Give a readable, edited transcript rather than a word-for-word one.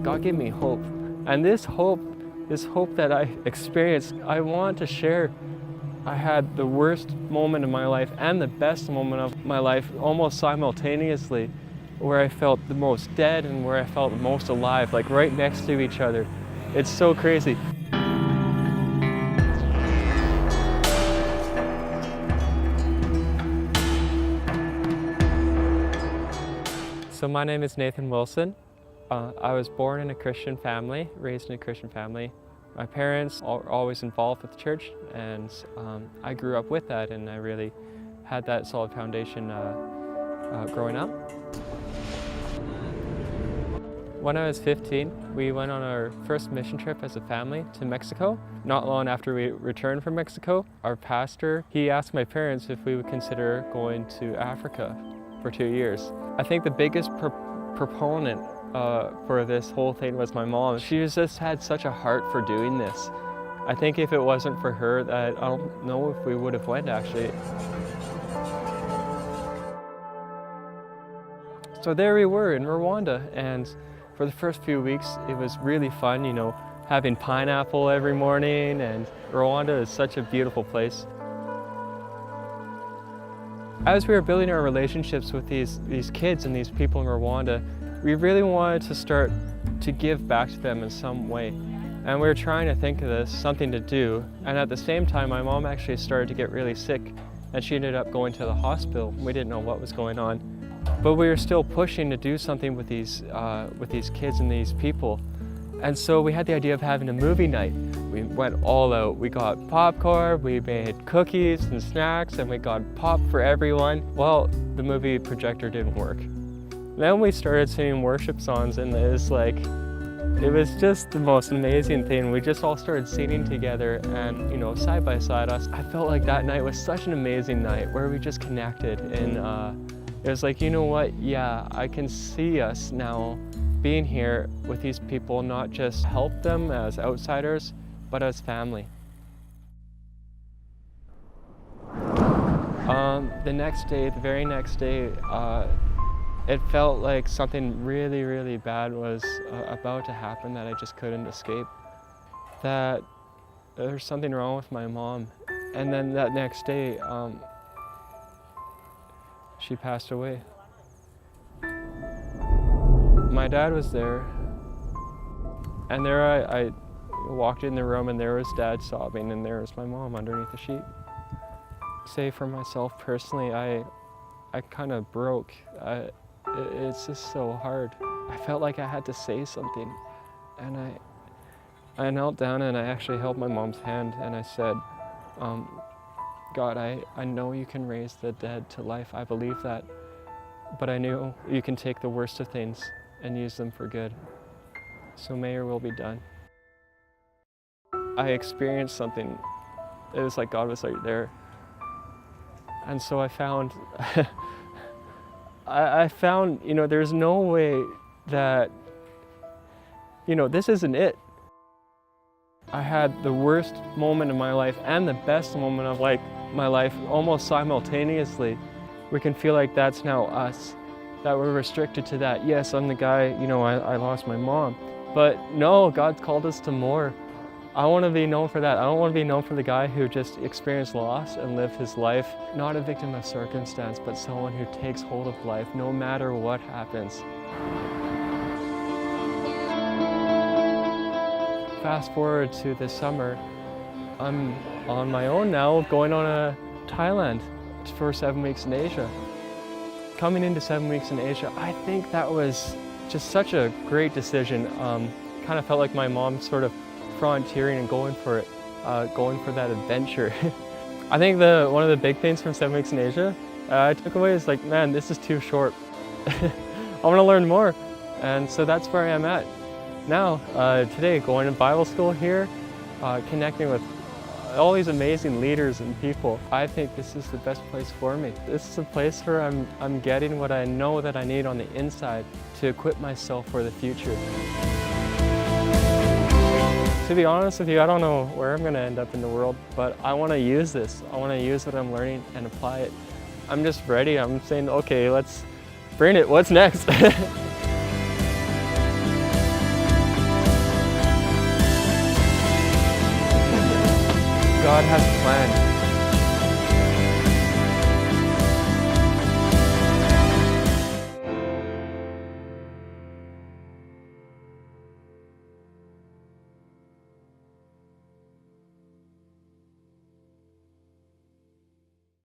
God gave me hope. And this hope that I experienced, I want to share. I had the worst moment of my life and the best moment of my life almost simultaneously, where I felt the most dead and where I felt the most alive, like right next to each other. It's so crazy. So my name is Nathan Wilson. I was born in a Christian family, raised in a Christian family. My parents are always involved with the church, and I grew up with that, and I really had that solid foundation growing up. When I was 15, we went on our first mission trip as a family to Mexico. Not long after we returned from Mexico, our pastor, he asked my parents if we would consider going to Africa for 2 years. I think the biggest proponent for this whole thing was my mom. She just had such a heart for doing this. I think if it wasn't for her, that I don't know if we would have went actually. So there we were in Rwanda, and for the first few weeks it was really fun, you know, having pineapple every morning, and Rwanda is such a beautiful place. As we were building our relationships with these kids and these people in Rwanda, we really wanted to start to give back to them in some way. And we were trying to think of this, something to do. And at the same time, my mom actually started to get really sick, and she ended up going to the hospital. We didn't know what was going on. But we were still pushing to do something with these kids and these people. And so we had the idea of having a movie night. We went all out. We got popcorn, we made cookies and snacks, and we got pop for everyone. Well, the movie projector didn't work. Then we started singing worship songs, and it was just the most amazing thing. We just all started singing together, and you know, side by side us. I felt like that night was such an amazing night where we just connected, and it was like, you know what, yeah, I can see us now being here with these people, not just help them as outsiders, but as family. The very next day, it felt like something really, really bad was about to happen that I just couldn't escape. That there's something wrong with my mom. And then that next day, she passed away. My dad was there, and there I walked in the room, and there was Dad sobbing, and there was my mom underneath the sheet. Say for myself personally, I kind of broke. It's just so hard. I felt like I had to say something, and I knelt down and I actually held my mom's hand, and I said, God, I know you can raise the dead to life. I believe that, but I know you can take the worst of things and use them for good. So may your will be done. I experienced something. It was like God was right there. And so I found, I found, you know, there's no way that, you know, this isn't it. I had the worst moment of my life and the best moment of my life almost simultaneously. We can feel like that's now us, that we're restricted to that. Yes, I'm the guy, you know, I lost my mom. But no, God's called us to more. I want to be known for that. I don't want to be known for the guy who just experienced loss and lived his life, not a victim of circumstance, but someone who takes hold of life no matter what happens. Fast forward to this summer, I'm on my own now, going on a Thailand for 7 weeks in Asia. Coming into 7 weeks in Asia, I think that was just such a great decision. Kind of felt like my mom sort of frontiering and going for it, going for that adventure. I think one of the big things from 7 weeks in Asia I took away is like, man, this is too short. I want to learn more. And so that's where I am at now, today, going to Bible school here, connecting with all these amazing leaders and people. I think this is the best place for me. This is a place where I'm getting what I know that I need on the inside to equip myself for the future. To be honest with you, I don't know where I'm going to end up in the world, but I want to use this. I want to use what I'm learning and apply it. I'm just ready. I'm saying, okay, let's bring it. What's next? God has a plan.